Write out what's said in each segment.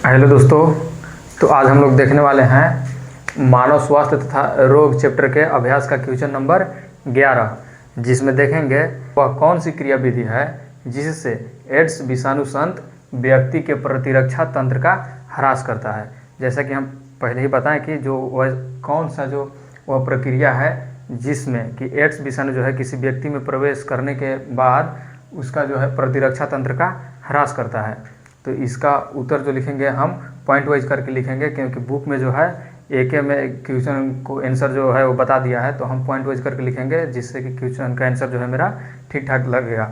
Hello दोस्तों। तो आज हम लोग देखने वाले हैं मानव स्वास्थ्य तथा रोग चैप्टर के अभ्यास का क्वेश्चन नंबर 11, जिसमें देखेंगे वह कौन सी क्रिया विधि है जिससे एड्स विषाणु संत व्यक्ति के प्रतिरक्षा तंत्र का ह्रास करता है। जैसा कि हम पहले ही बताएं कि जो वह कौन सा जो वह प्रक्रिया है जिसमें कि एड्स विषाणु जो है किसी व्यक्ति में प्रवेश करने के बाद उसका जो है प्रतिरक्षा तंत्र का ह्रास करता है। तो इसका उत्तर जो लिखेंगे हम पॉइंट वाइज करके लिखेंगे, क्योंकि बुक में जो है एक में क्वेश्चन को आंसर जो है वो बता दिया है, तो हम पॉइंट वाइज करके लिखेंगे जिससे कि क्वेश्चन का आंसर जो है मेरा ठीक ठाक लगेगा।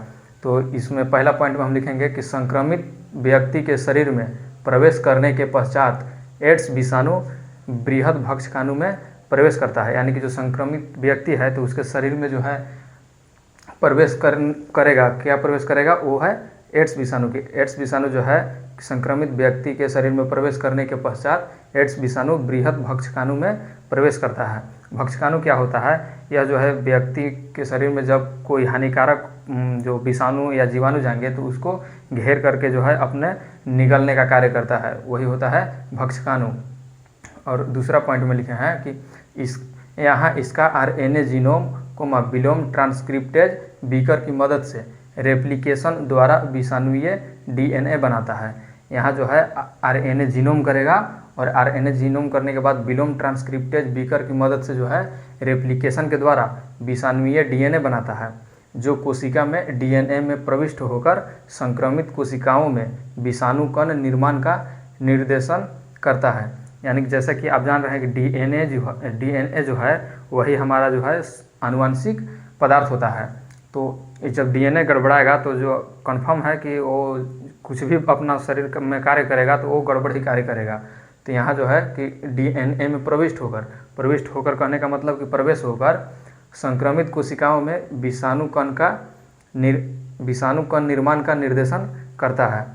तो इसमें पहला पॉइंट में हम लिखेंगे कि संक्रमित व्यक्ति के शरीर में प्रवेश करने के पश्चात एड्स विषाणु बृहद भक्षकाणु में प्रवेश करता है। यानी कि जो संक्रमित व्यक्ति है तो उसके शरीर में जो है करेगा, क्या प्रवेश करेगा, वो है एड्स विषाणु की। एड्स विषाणु जो है संक्रमित व्यक्ति के शरीर में प्रवेश करने के पश्चात एड्स विषाणु बृहद भक्षकाणु में प्रवेश करता है। भक्षकाणु क्या होता है? यह जो है व्यक्ति के शरीर में जब कोई हानिकारक जो विषाणु या जीवाणु जाएंगे तो उसको घेर करके जो है अपने निगलने का कार्य करता है, वही होता है भक्षकाणु। और दूसरा पॉइंट में लिखे हैं कि यहाँ इसका आरएनए जीनोम को विलोम ट्रांसक्रिप्टेज बीकर की मदद से रेप्लिकेशन द्वारा विषाणुीय डीएनए बनाता है। यहाँ जो है आरएनए जीनोम करेगा और आरएनए जीनोम करने के बाद विलोम ट्रांसक्रिप्टेज बीकर की मदद से जो है रेप्लिकेशन के द्वारा विषाणुीय डीएनए बनाता है, जो कोशिका में डीएनए में प्रविष्ट होकर संक्रमित कोशिकाओं में विषाणु कण निर्माण का निर्देशन करता है। यानी कि जैसा कि आप जान रहे हैं कि डीएनए जो है वही हमारा जो है आनुवंशिक पदार्थ होता है। तो जब डीएनए गड़बड़ाएगा तो जो कंफर्म है कि वो कुछ भी अपना शरीर में कार्य करेगा तो वो गड़बड़ ही कार्य करेगा। तो यहाँ जो है कि डीएनए में प्रविष्ट होकर कहने का मतलब कि प्रवेश होकर संक्रमित कोशिकाओं में विषाणु कण निर्माण का निर्देशन करता है।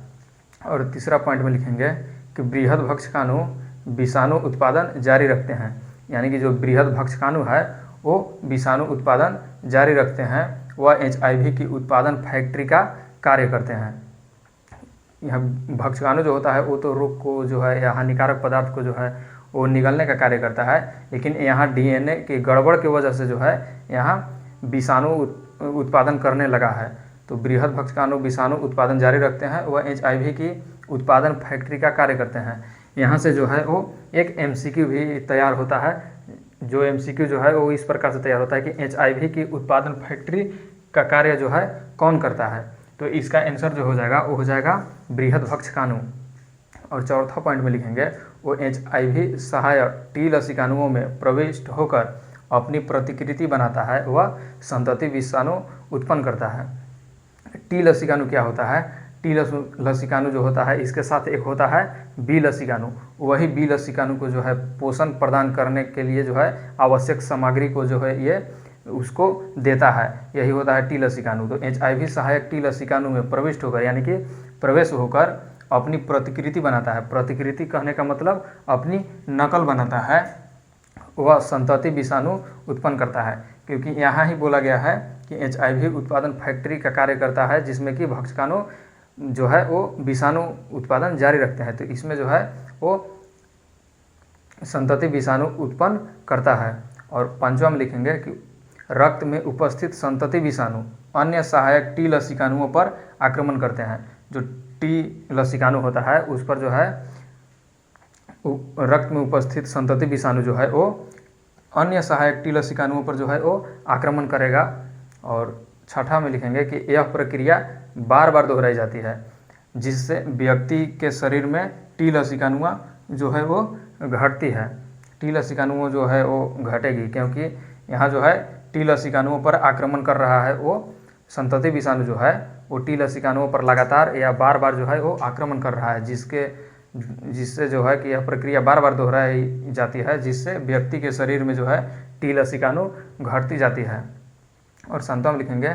और तीसरा पॉइंट में लिखेंगे कि बृहद भक्षकाणु विषाणु उत्पादन जारी रखते हैं। यानी कि जो बृहद भक्षकाणु है वो विषाणु उत्पादन जारी रखते हैं, वह HIV की उत्पादन फैक्ट्री का कार्य करते हैं। यह भक्षकाणु जो होता है वो तो रोग को जो है या हानिकारक पदार्थ को जो है वो निगलने का कार्य करता है, लेकिन यहाँ डीएनए की गड़बड़ की वजह से जो है यहाँ विषाणु उत्पादन करने लगा है। तो बृहद भक्षकाणु विषाणु उत्पादन जारी रखते हैं, वह HIV की उत्पादन फैक्ट्री का कार्य करते हैं। यहाँ से जो है वो एक MCQ भी तैयार होता है, जो MCQ जो है वो इस प्रकार से तैयार होता है कि HIV की उत्पादन फैक्ट्री का कार्य जो है कौन करता है। तो इसका आंसर जो हो जाएगा वो हो जाएगा बृहद भक्षकाणु। और चौथा पॉइंट में लिखेंगे वो HIV सहायक टी लसिकाणुओं में प्रविष्ट होकर अपनी प्रतिकृति बनाता है, वह संतति विषाणु उत्पन्न करता है। टी लसिकाणु क्या होता है? टी लसिकाणु जो होता है इसके साथ एक होता है बी लसिकाणु। वही बी लसिकाणु को जो है पोषण प्रदान करने के लिए जो है आवश्यक सामग्री को जो है ये उसको देता है, यही होता है टी लसिकाणु। तो HIV सहायक टी लसिकाणु में प्रविष्ट होकर यानी कि प्रवेश होकर अपनी प्रतिकृति बनाता है। प्रतिकृति कहने का मतलब अपनी नकल बनाता है, वह संतति विषाणु उत्पन्न करता है, क्योंकि यहाँ ही बोला गया है कि HIV उत्पादन फैक्ट्री का कार्य करता है जिसमें कि भक्षकाणु जो है वो विषाणु उत्पादन जारी रखते हैं। तो इसमें जो है वो संतति विषाणु उत्पन्न करता है। और पांचवा में लिखेंगे कि रक्त में उपस्थित संतति विषाणु अन्य सहायक टी लसिकाणुओं पर आक्रमण करते हैं। जो टी लसिकाणु होता है उस पर जो है रक्त में उपस्थित संतति विषाणु जो है वो अन्य सहायक टी लसिकाणुओं पर जो है वो आक्रमण करेगा। और छठा में लिखेंगे कि यह प्रक्रिया बार बार दोहराई जाती है, जिससे व्यक्ति के शरीर में टी लसिकाणुआ जो है वो घटती है। टी लसिकाणुओं जो है वो घटेगी, क्योंकि यहाँ जो है टी लसिकाणुओं पर आक्रमण कर रहा है वो संतति विषाणु जो है वो टी लसिकाणुओं पर लगातार या बार बार जो है वो आक्रमण कर रहा है, जिससे जो है कि यह प्रक्रिया बार बार दोहराई जाती है, जिससे व्यक्ति के शरीर में जो है टी लसिकाणु घटती जाती है। और संतम लिखेंगे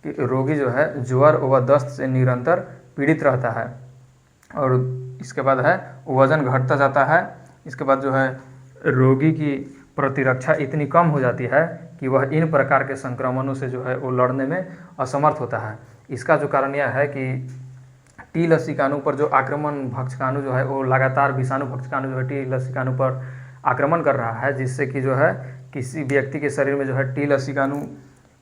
कि रोगी जो है ज्वर व दस्त से निरंतर पीड़ित रहता है। और इसके बाद है वजन घटता जाता है। इसके बाद जो है रोगी की प्रतिरक्षा इतनी कम हो जाती है कि वह इन प्रकार के संक्रमणों से जो है वो लड़ने में असमर्थ होता है। इसका जो कारण यह है कि टी लसिकाणु पर जो आक्रमण भक्षकाणु जो है वो लगातार विषाणु भक्षकाणु जो है टी लसिकाणु पर आक्रमण कर रहा है, जिससे कि जो है किसी व्यक्ति के शरीर में जो है टी लसिकाणु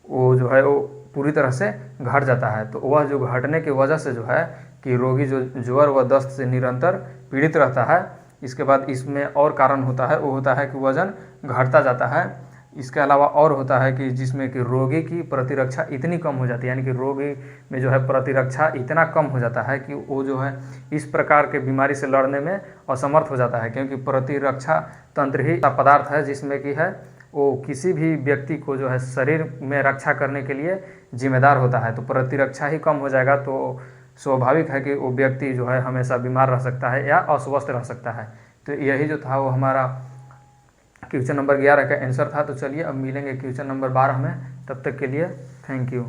वो जो है वो पूरी तरह से घट जाता है। तो वह जो घटने की वजह से जो है कि रोगी जो ज्वर व दस्त से निरंतर पीड़ित रहता है। इसके बाद इसमें और कारण होता है, वो होता है कि वजन घटता जाता है। इसके अलावा और होता है कि जिसमें कि रोगी की प्रतिरक्षा इतनी कम हो जाती है, यानी कि रोगी में जो है प्रतिरक्षा इतना कम हो जाता है कि वो जो है इस प्रकार के बीमारी से लड़ने में असमर्थ हो जाता है, क्योंकि प्रतिरक्षा तंत्र ही पदार्थ है जिसमें कि है वो किसी भी व्यक्ति को जो है शरीर में रक्षा करने के लिए जिम्मेदार होता है। तो प्रतिरक्षा ही कम हो जाएगा तो स्वाभाविक है कि वो व्यक्ति जो है हमेशा बीमार रह सकता है या अस्वस्थ रह सकता है। तो यही जो था वो हमारा क्वेश्चन नंबर 11 का आंसर था। तो चलिए अब मिलेंगे क्वेश्चन नंबर 12 में, तब तक के लिए थैंक यू।